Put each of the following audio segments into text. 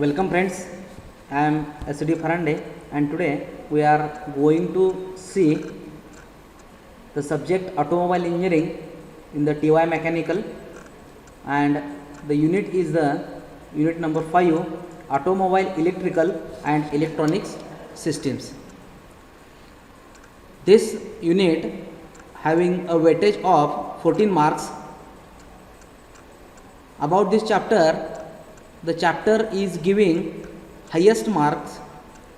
Welcome friends, I am SD Farande and today we are going to see the subject automobile engineering in the TY mechanical, and the unit is the unit number 5, automobile electrical and electronics systems. This unit having a weightage of 14 marks. About this chapter, the chapter is giving highest marks.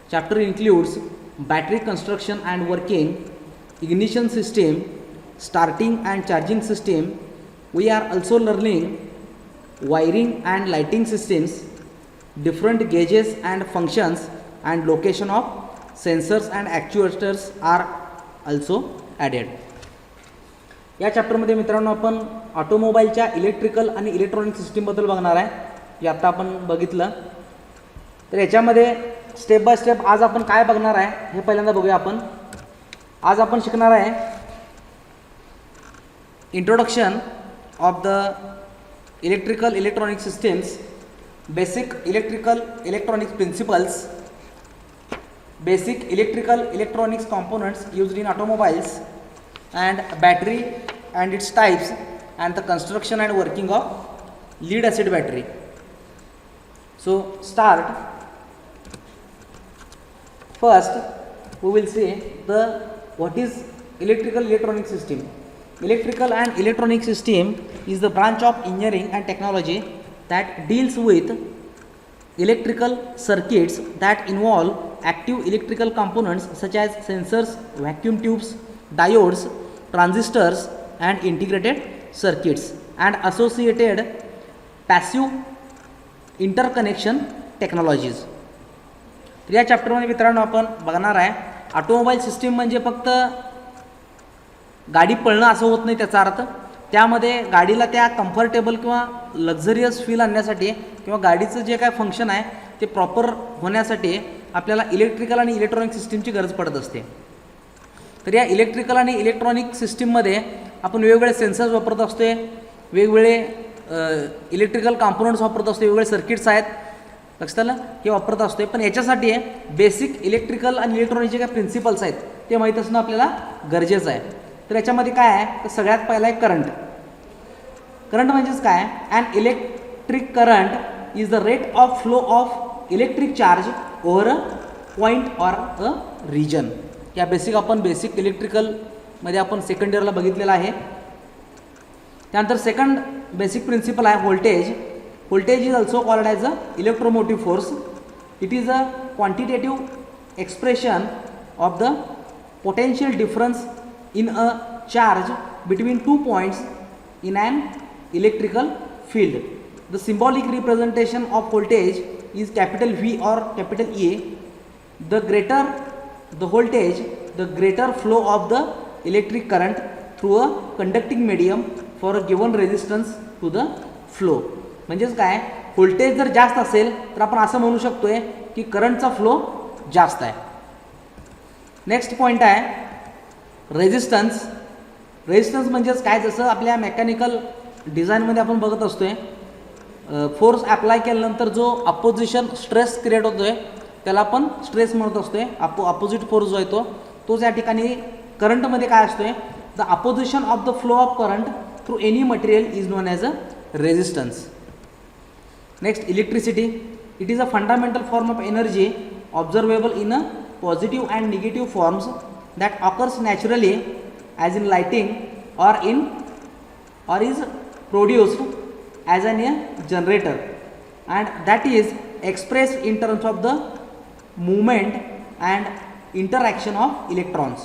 Chapter includes battery construction and working, ignition system, starting and charging system. We are also learning wiring and lighting systems, different gauges and functions, and location of sensors and actuators are also added. या चॅप्टरमध्ये मित्रांनो आपण ऑटोमोबाईलच्या electrical आणि electronic सिस्टीमबद्दल बघणार आहे. जे आता आपण बघितलं, तर याच्यामध्ये स्टेप बाय स्टेप आज आपण काय बघणार आहे हे पहिल्यांदा बघूया. आज आपण शिकणार आहे introduction of the electrical electronic systems, basic electrical electronics principles, basic electrical electronics components used in automobiles, and battery and its types, and the construction and working of lead acid battery. So start. First we will see what is electrical electronic system. Electrical and electronic system is the branch of engineering and technology that deals with electrical circuits that involve active electrical components such as sensors, vacuum tubes, diodes, transistors, and integrated circuits, and associated passive interconnection technologies. तर या चॅप्टरमध्ये मित्रांनो आपण बघणार आहे automobile system म्हणजे फक्त गाडी पळणं असं होत नाही. त्याचा अर्थ त्यामध्ये गाडीला त्या कम्फर्टेबल किंवा लक्झरियस फील आणण्यासाठी किंवा गाडीचं जे काय फंक्शन आहे ते प्रॉपर होण्यासाठी आपल्याला इलेक्ट्रिकल आणि इलेक्ट्रॉनिक सिस्टीमची गरज पडत असते. तर या इलेक्ट्रिकल आणि इलेक्ट्रॉनिक सिस्टीममध्ये आपण वेगवेगळे सेन्सर्स वापरत असतो, वेगवेगळे इलेक्ट्रिकल कॉम्पोनंट्स वापरत असतो, वेगवेगळे सर्किट्स आहेत, लक्षात आलं, हे वापरत असतो. पण याच्यासाठी बेसिक इलेक्ट्रिकल आणि इलेक्ट्रॉनिकचे काय प्रिन्सिपल्स आहेत ते माहीत असणं आपल्याला गरजेचं आहे. तर याच्यामध्ये काय आहे, तर सगळ्यात पहिला आहे करंट. करंट म्हणजेच काय, an electric current is the rate of flow of electric charge over a point or a region. या बेसिक इलेक्ट्रिकलमध्ये आपण सेकंड इयरला बघितलेला आहे. त्यानंतर सेकंड बेसिक प्रिन्सिपल आहे voltage. Voltage is also called as a electromotive force. It is a quantitative expression of the potential difference in a charge between 2 points in an electrical field. The symbolic representation of voltage is capital V or capital E. The greater the voltage, the greater flow of the electric current through a conducting medium for a given resistance to the flow. म्हणजेच काय, voltage जर जास्त असेल तर आपण असं म्हणू शकतोय की करंटचा फ्लो जास्त आहे. नेक्स्ट पॉईंट आहे रेजिस्टन्स. रेजिस्टन्स म्हणजेच काय, जसं आपल्या मेकॅनिकल डिझाईनमध्ये आपण बघत असतोय, फोर्स ॲप्लाय केल्यानंतर जो अपोजिशन स्ट्रेस क्रिएट होतो आहे त्याला आपण स्ट्रेस म्हणत असतोय. अपोजिट फोर्स जो आहे तोच या ठिकाणी करंटमध्ये काय असतोय, the opposition of the flow of current through any material is known as a resistance. Next electricity. It is a fundamental form of energy observable in a positive and negative forms that occurs naturally as in lighting or is produced as a generator, and that is expressed in terms of the movement and interaction of electrons.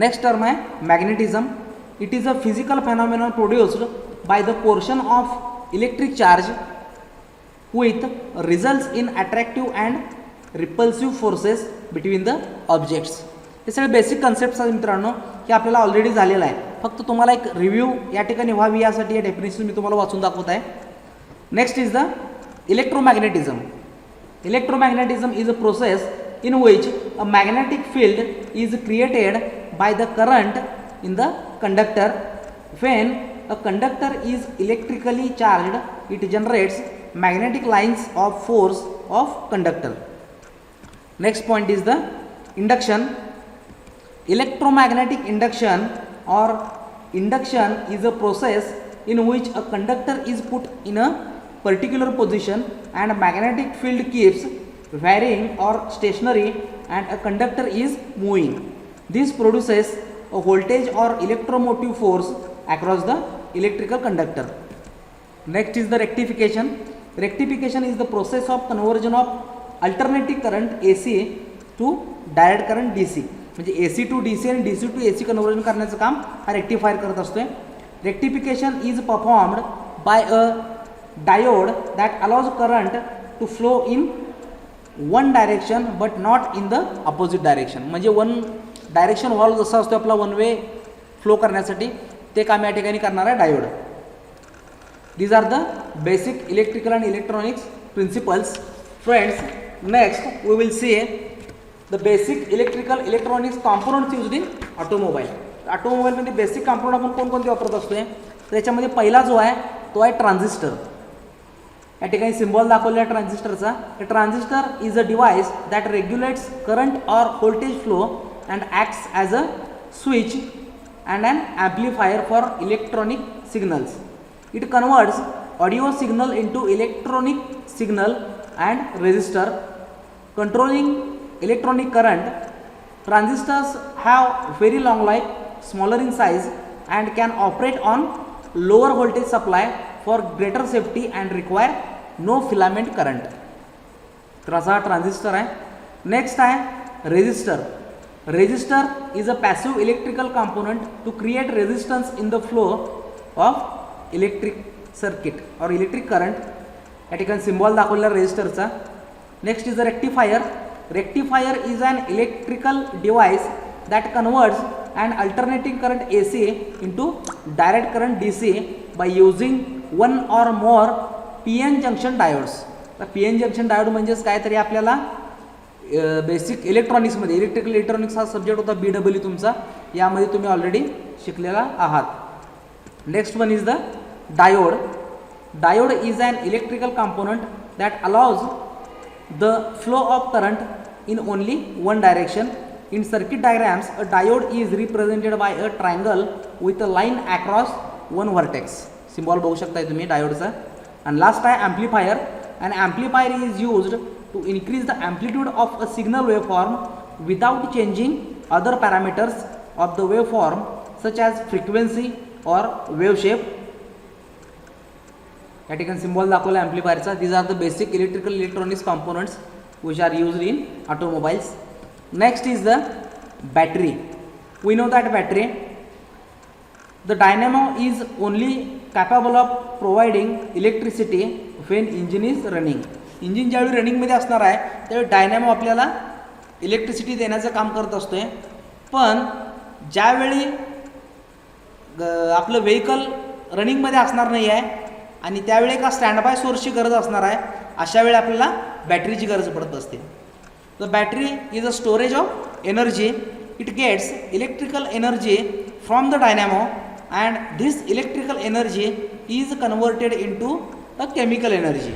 Next term है magnetism. It is a physical phenomenon produced by the portion of electric charge with results in attractive and repulsive forces between the objects. हे सगळे basic concepts आहेत मित्रांनो, हे आपल्याला already झालेलं आहे. फक्त तुम्हाला एक रिव्ह्यू या ठिकाणी व्हावी यासाठी या डेफिनेशन मी तुम्हाला वाचून दाखवत आहे. Next is the electromagnetism. Electromagnetism is a process in which a magnetic field is created by the current in the conductor. When a conductor is electrically charged, it generates magnetic lines of force of conductor. Next point is the induction. Electromagnetic induction or induction is a process in which a conductor is put in a particular position and a magnetic field keeps varying or stationary and a conductor is moving. This produces a voltage or electromotive force across the electrical conductor. Next is the rectification. Rectification is the process of conversion of alternating current AC to direct current DC. म्हणजे AC to DC आणि DC to AC conversion करण्याचं काम हा rectifier करत असतोय. Rectification is performed by a diode that allows current to flow in one direction but not in the opposite direction. म्हणजे one direction valve जसा असतो आपला वन वे फ्लो करण्यासाठी ते काम या ठिकाणी करणार आहे diode. These are the basic electrical and electronics principles. Friends, next we will see the basic electrical electronics components used in automobile. Automobile मध्ये बेसिक कंपोनंट आपण कोणकोणते वापरत असतोय. त्याच्यामध्ये पहिला जो आहे तो आहे ट्रान्झिस्टर. या ठिकाणी सिम्बॉल दाखवलेला आहे ट्रान्झिस्टरचा. Transistor is a device that regulates current or voltage flow and acts as a switch and an amplifier for electronic signals. It converts audio signal into electronic signal and resistor, controlling electronic current. Transistors have very long life, smaller in size, and can operate on lower voltage supply for greater safety and require no filament current. तर असा transistor आहे. Next आहे resistor. Resistor is a passive electrical component to create resistance in the flow of electric circuit or electric current. या ठिकाणी symbol दाखवलेला रेजिस्टरचा. Next is a rectifier. Rectifier is an electrical device that converts and alternating current AC into direct current DC by using one or more PN junction diodes. तर PN junction diode म्हणजेच काय तरी आपल्याला basic इलेक्ट्रॉनिक्समध्ये electrical electronics हा subject होता BW तुमचा, यामध्ये तुम्ही ऑलरेडी शिकलेला आहात. Next one is the diode. Diode is an electrical component that allows the flow of current in only one direction. In circuit diagrams, a diode is represented by a triangle with a line across one vertex. Symbol बघू शकताय तुम्ही डायोडचा. And last आहे amplifier. An amplifier is used to increase the amplitude of a signal waveform without changing other parameters of the waveform such as frequency or wave shape. या ठिकाणी symbol दाखवला ॲम्प्लिफायरचा. These are the basic electrical electronics components which are used in automobiles. Next is the battery. We know that battery the dynamo is only capable of providing electricity when engine is running. Engine ज्यावेळी रनिंगमध्ये असणार आहे त्यावेळी Dynamo आपल्याला electricity देण्याचं काम करत असतोय. पण ज्यावेळी आपलं व्हेकल रनिंगमध्ये असणार नाही आहे आणि त्यावेळी एका स्टँड बाय सोर्सची गरज असणार आहे, अशा वेळी आपल्याला बॅटरीची गरज पडत असते. The battery is a storage of energy. It gets electrical energy from the dynamo and this electrical energy is converted into a chemical energy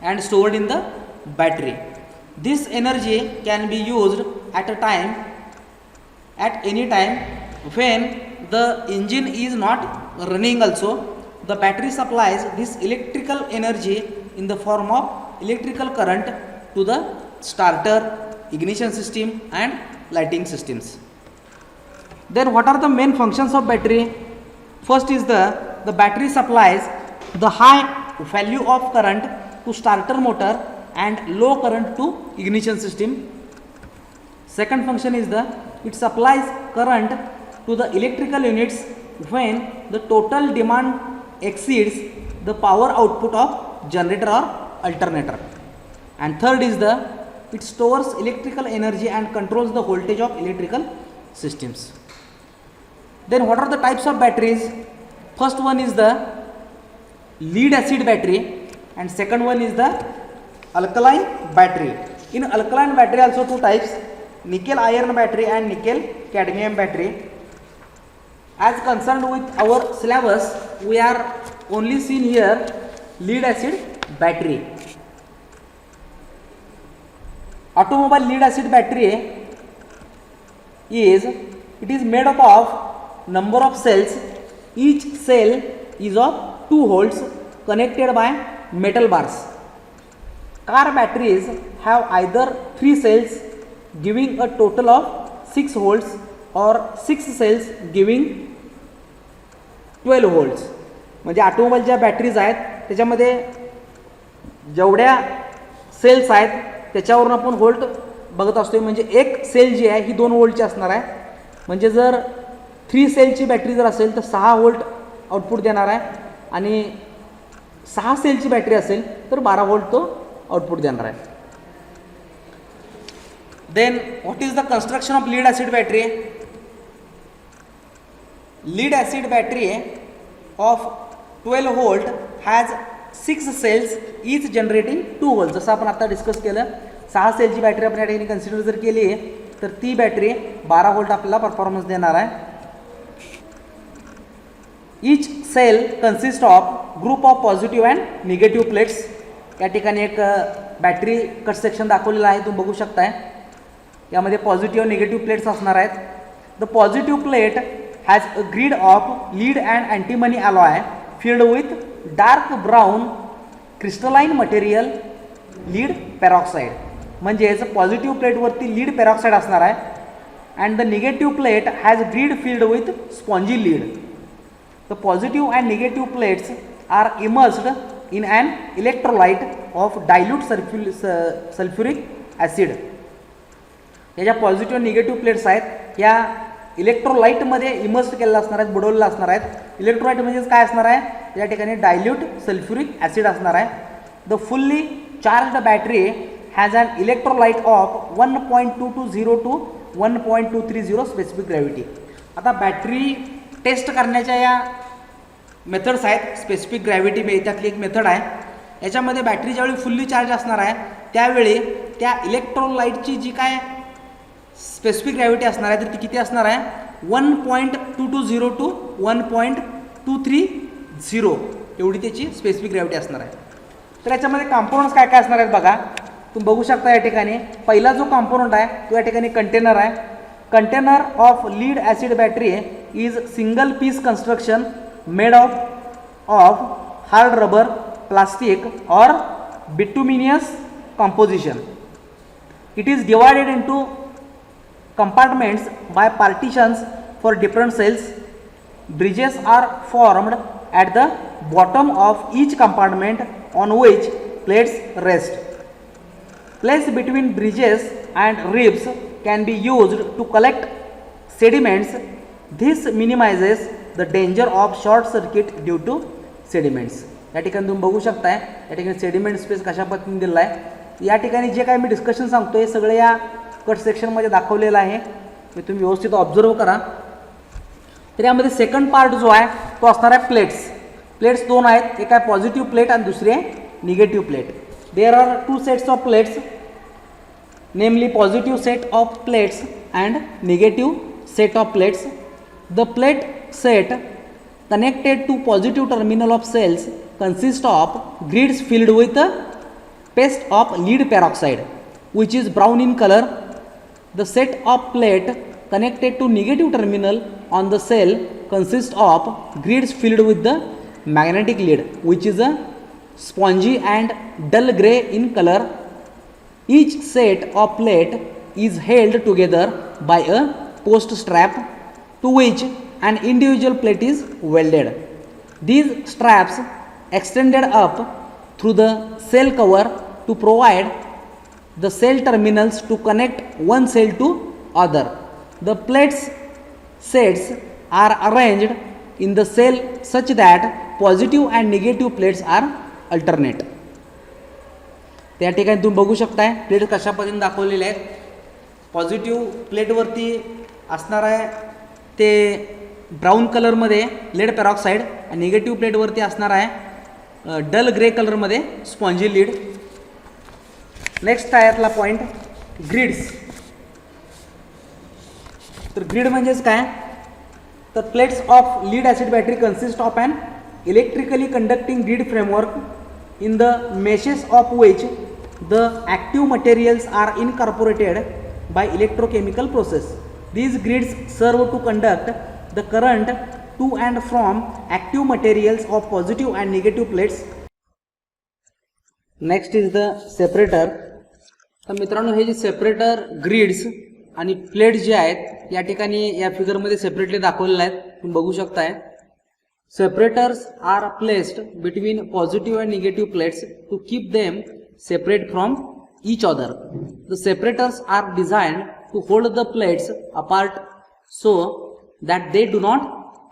and stored in the battery. This energy can be used at any time when the engine is not running also. The battery supplies this electrical energy in the form of electrical current to the starter, ignition system and lighting systems. Then what are the main functions of battery? First is the battery supplies the high value of current to starter motor and low current to ignition system. Second function is it supplies current to the electrical units when the total demand exceeds the power output of generator or alternator. And third is it stores electrical energy and controls the voltage of electrical systems. Then what are the types of batteries? First one is the lead acid battery and second one is the alkaline battery. In alkaline battery also two types, nickel iron battery and nickel cadmium battery. As concerned with our syllabus, we are only seen here lead acid battery. Automobile lead acid battery is made up of number of cells. Each cell is of 2 holes connected by metal bars. Car batteries have either 3 cells giving a total of 6 holes or 6 cells giving 12 holds. म्हणजे ऑटोमोबाईलच्या batteries आहेत त्याच्यामध्ये जेवढ्या cells आहेत त्याच्यावरून आपण volt बघत असतो. म्हणजे एक सेल जी आहे ही 2 व्होल्टची असणार आहे. म्हणजे जर 3 सेलची बॅटरी जर असेल तर 6 व्होल्ट आउटपुट देणार आहे आणि 6 सेलची बॅटरी असेल तर 12 व्होल्ट तो आउटपुट देणार आहे. Then what is the construction of lead acid battery. Lead acid battery of 12 volt has 6 cells each generating 2 volt. जसं आपण आता डिस्कस केलं 6 सेलची बॅटरी आपण या ठिकाणी कन्सिडर जर केली तर ती बॅटरी 12 व्होल्ट आपल्याला परफॉर्मन्स देणार आहे. इच sale consist of group of positive and negative plates. या ठिकाणी एक बॅटरी कट सेक्शन दाखवलेला आहे तुम्ही बघू शकताय. यामध्ये पॉझिटिव्ह निगेटिव्ह प्लेट्स असणार आहेत. The positive plate has a grid of lead and antimony alloy filled with dark brown crystalline material lead peroxide. म्हणजेच पॉझिटिव्ह प्लेटवरती लीड पेरॉक्साईड असणार आहे and the negative plate has grid filled with spongy lead. The positive and negative plates are immersed in an electrolyte of dilute sulfuric acid. या ज्या positive negative plates आहेत या इलेक्ट्रोलाइटमध्ये immerse केलेल्या असणार आहेत, बुडवलेल्या असणार आहेत. इलेक्ट्रोलाइट म्हणजेच काय असणार आहे या ठिकाणी डायल्यूट सल्फ्युरिक ॲसिड असणार आहे. The fully charged battery has an electrolyte of 1.2202 to 1.230 specific gravity. आता बॅटरी टेस्ट करण्याच्या या मेथड्स आहेत. स्पेसिफिक ग्रॅव्हिटी त्यातली एक मेथड आहे. याच्यामध्ये बॅटरी ज्यावेळी फुल्ली चार्ज असणार आहे त्यावेळी त्या इलेक्ट्रोलाइटची जी काय स्पेसिफिक ग्रॅव्हिटी असणार आहे तर ती किती असणार आहे 1.220 to 1.230 एवढी त्याची स्पेसिफिक ग्रॅव्हिटी असणार आहे. तर याच्यामध्ये कॉम्पोनंट्स काय काय असणार आहेत बघा. तुम्ही बघू शकता या ठिकाणी पहिला जो कॉम्पोनंट आहे तो या ठिकाणी कंटेनर आहे. Container of lead acid battery is single piece construction made of hard rubber, plastic or bituminous composition. It is divided into compartments by partitions for different cells. Bridges are formed at the bottom of each compartment on which plates rest. Place between bridges and ribs can be used to collect sediments. This minimizes the danger of short circuit due to sediments. या ठिकाणी तुम्ही बघू शकताय या ठिकाणी sediment space कशा पद्धतीने दिलेला आहे. या ठिकाणी जे काय मी डिस्कशन सांगतो हे सगळं या कट सेक्शनमध्ये दाखवलेलं आहे. मी तुम्ही व्यवस्थित ऑब्झर्व करा. तर यामध्ये सेकंड पार्ट जो आहे तो असणार आहे प्लेट्स. प्लेट्स 2 आहेत. एक आहे पॉझिटिव्ह प्लेट आणि दुसरी आहे negative plate. There are 2 sets of plates namely positive set of plates and negative set of plates. The plate set connected to positive terminal of cells consist of grids filled with a paste of lead peroxide which is brown in color. The set of plate connected to negative terminal on the cell consist of grids filled with the magnetic lead which is a spongy and dull gray in color. Each set of plate is held together by a post strap to which an individual plate is welded. These straps extended up through the cell cover to provide the cell terminals to connect one cell to other. The plates sets are arranged in the cell such that positive and negative plates are alternate. त्या ठिकाणी तुम्ही बघू शकताय plate कशा पद्धतीने दाखवलेले आहेत. Positive प्लेटवरती असणार आहे ते ब्राऊन कलरमध्ये लेड पेरॉक्साईड आणि निगेटिव्ह प्लेटवरती असणार आहे डल ग्रे कलरमध्ये स्पॉन्जी लीड. नेक्स्ट आहे यातला पॉईंट ग्रिड्स. तर ग्रिड म्हणजेच काय तर plates of lead acid battery consist of an electrically conducting grid framework in the meshes of which the active materials are incorporated by electrochemical process. These grids serve to conduct the current to and from active materials of positive and negative plates. Next is the separator. तर मित्रांनो हे जे separator grids आणि plates जे आहेत या ठिकाणी या फिगरमध्ये सेपरेटली दाखवलेले आहेत, तुम्ही बघू शकताय. Separators are placed between positive and negative plates to keep them separate from each other. The separators are designed to hold the plates apart so that they do not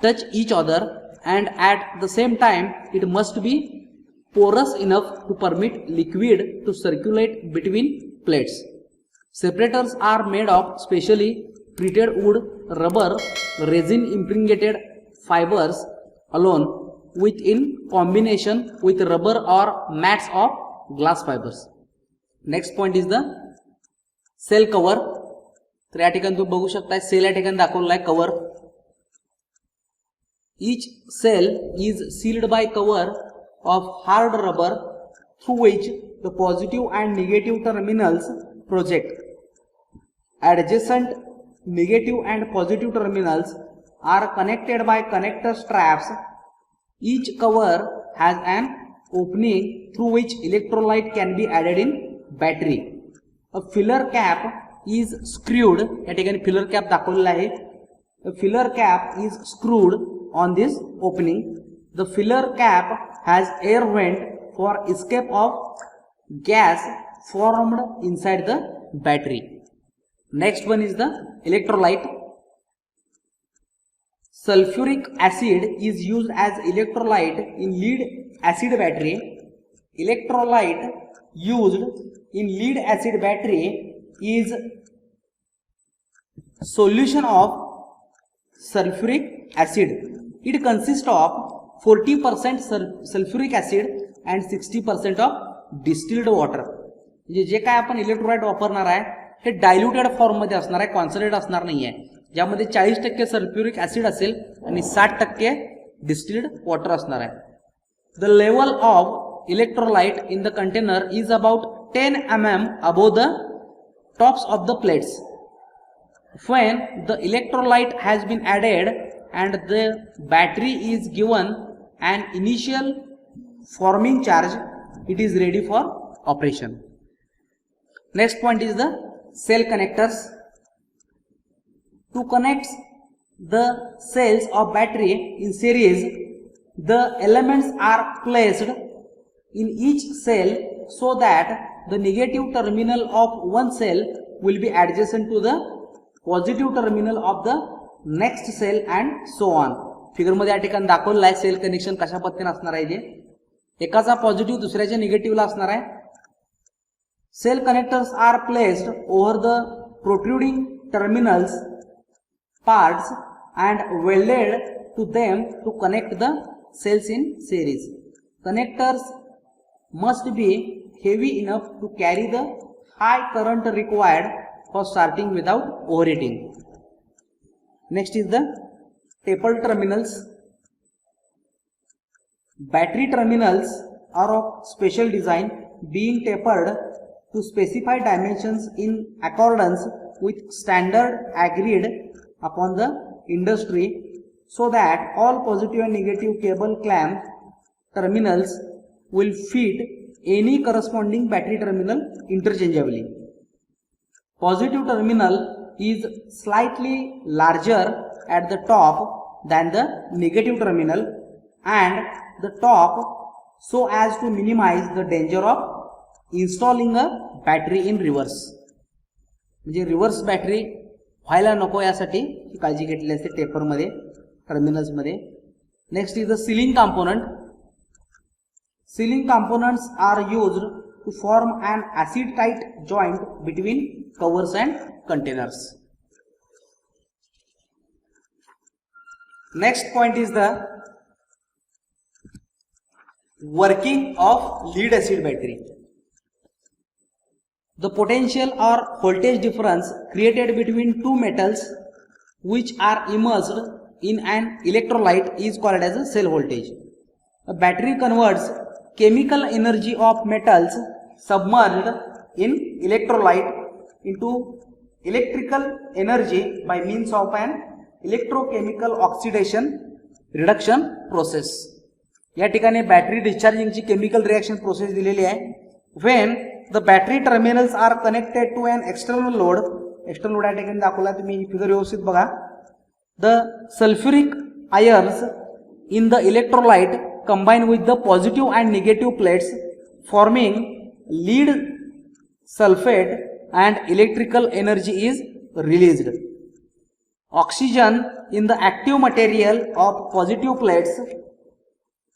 touch each other, and at the same time it must be porous enough to permit liquid to circulate between plates. Separators are made of specially treated wood, rubber, resin impregnated fibers alone with in combination with rubber or mats of glass fibers. Next point is the cell cover. तर या ठिकाणी तुम्ही बघू शकता sale या ठिकाणी दाखवलेला आहे cover. Each cell is sealed by cover of hard rubber through which the positive and negative terminals project. Adjacent negative and positive terminals are connected by connector straps. Each cover has an opening through which electrolyte can be added in battery. A filler cap is screwed. या ठिकाणी filler cap दाखवलेला आहे. A filler cap is screwed on this opening. The filler cap has air vent for escape of gas formed inside the battery. Next one is the electrolyte. Sulfuric acid is used as electrolyte in lead acid battery. Electrolyte used in lead acid battery is solution of sulfuric acid. It consists of 40% sulfuric acid and 60% of distilled water. जे काय आपण electrolyte वापरणार आहे हे diluted form मध्ये असणार आहे, concentrate असणार नाहीये, ज्यामध्ये 40% सल्फ्युरिक ऍसिड असेल आणि 60% डिस्टिल्ड वॉटर असणार आहे. The level of electrolyte in the container is about 10 mm above the tops of the plates. When the electrolyte has been added and the battery is given an initial forming charge, it is ready for operation. Next point is the cell connectors. To connect the cells of battery in series, the elements are placed in each cell so that the negative terminal of one cell will be adjacent to the positive terminal of the next cell and so on. Figure मध्ये या ठिकाणी दाखवलेलं आहे sale connection कशा पद्धतीने असणार आहे. जे एकाचा पॉझिटिव्ह दुसऱ्याच्या निगेटिव्हला असणार आहे. Cell connectors are placed over the protruding terminals parts and welded to them to connect the cells in series. Connectors must be heavy enough to carry the high current required for starting without overheating. Next is the tapered terminals. Battery terminals are of special design, being tapered to specified dimensions in accordance with standard agreed upon the industry, so that all positive and negative cable clamp terminals will feed any corresponding battery terminal interchangeably. Positive terminal is slightly larger at the top than the negative terminal and the top, so as to minimize the danger of installing a battery in reverse. म्हणजे reverse battery व्हायला नको यासाठी ही काळजी घेतली असते taper मध्ये, terminals मध्ये. Next is the sealing component. Sealing components are used to form an acid tight joint between covers and containers. Next point is the working of lead acid battery. The potential or voltage difference created between two metals which are immersed in an electrolyte is called as a cell voltage. A battery converts chemical energy of metals submerged in electrolyte into electrical energy by means of an electrochemical oxidation reduction process. या ठिकाणी battery डिस्चार्जिंगची chemical reaction process दिलेली आहे. When the battery terminals are connected to an external load, external load या ठिकाणी दाखवला, तुम्ही figure व्यवस्थित बघा. The sulphuric ions in the electrolyte combine with the positive and negative plates forming lead sulphate and electrical energy is released. Oxygen in the active material of positive plates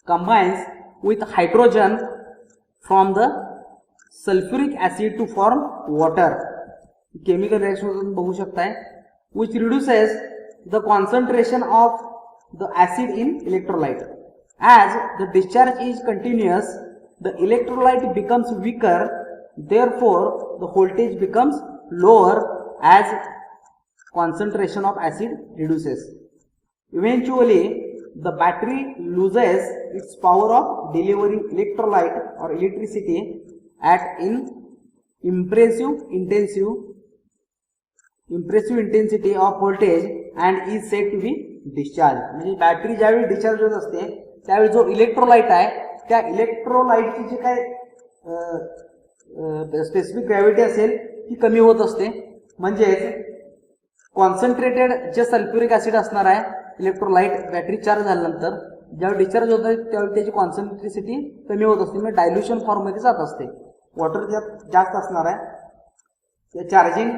combines with hydrogen from the sulfuric acid to form water. Chemical reaction बघू शकताय, which reduces the concentration of the acid in electrolyte. As the discharge is continuous, the electrolyte becomes weaker, therefore the voltage becomes lower as concentration of acid reduces. Eventually the battery loses its power of delivering electrolyte or electricity at impressive intensity of voltage and is said to be discharged. म्हणजे battery ज्यावेळी discharge होत असते त्यावेळी जो electrolyte आहे त्या इलेक्ट्रोलाइटची जी काय specific gravity असेल ती कमी होत असते. म्हणजेच कॉन्सन्ट्रेटेड जे सल्फ्युरिक ऍसिड असणार आहे इलेक्ट्रोलाइट बॅटरी चार्ज झाल्यानंतर ज्यावेळी डिस्चार्ज होत आहे त्यावेळी त्याची कॉन्सन्ट्रेसिटी कमी होत असते, म्हणजे डायल्युशन फॉर्ममध्ये जात असते. वॉटर ज्यात जास्त असणार आहे त्या चार्जिंग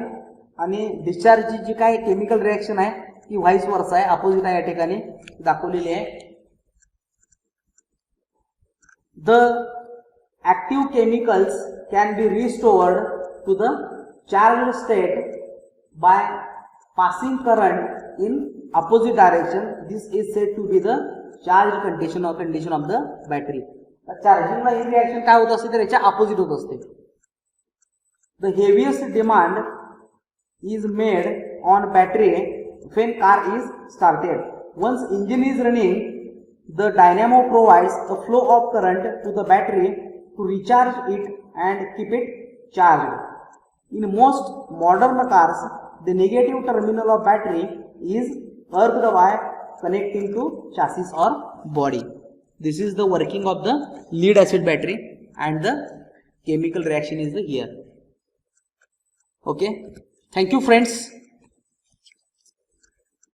आणि डिस्चार्जची जी काय केमिकल रिएक्शन आहे ती व्हाईस वर्सा आहे, अपोजिट आहे, या ठिकाणी दाखवलेली आहे. The active chemicals can be restored to the charge state by passing current in opposite direction. This is said to be the charge condition of the battery. Charging ला ही रिएक्शन काय होत असते तर याच्या अपोजिट होत असते. The heaviest demand is made on battery when car is started. Once engine is running, the dynamo provides a flow of current to the battery to recharge it and keep it charged. In most modern cars, the negative terminal of battery is earthed by connecting to chassis or body. This is the working of the lead acid battery and the chemical reaction is here. Okay, thank you friends.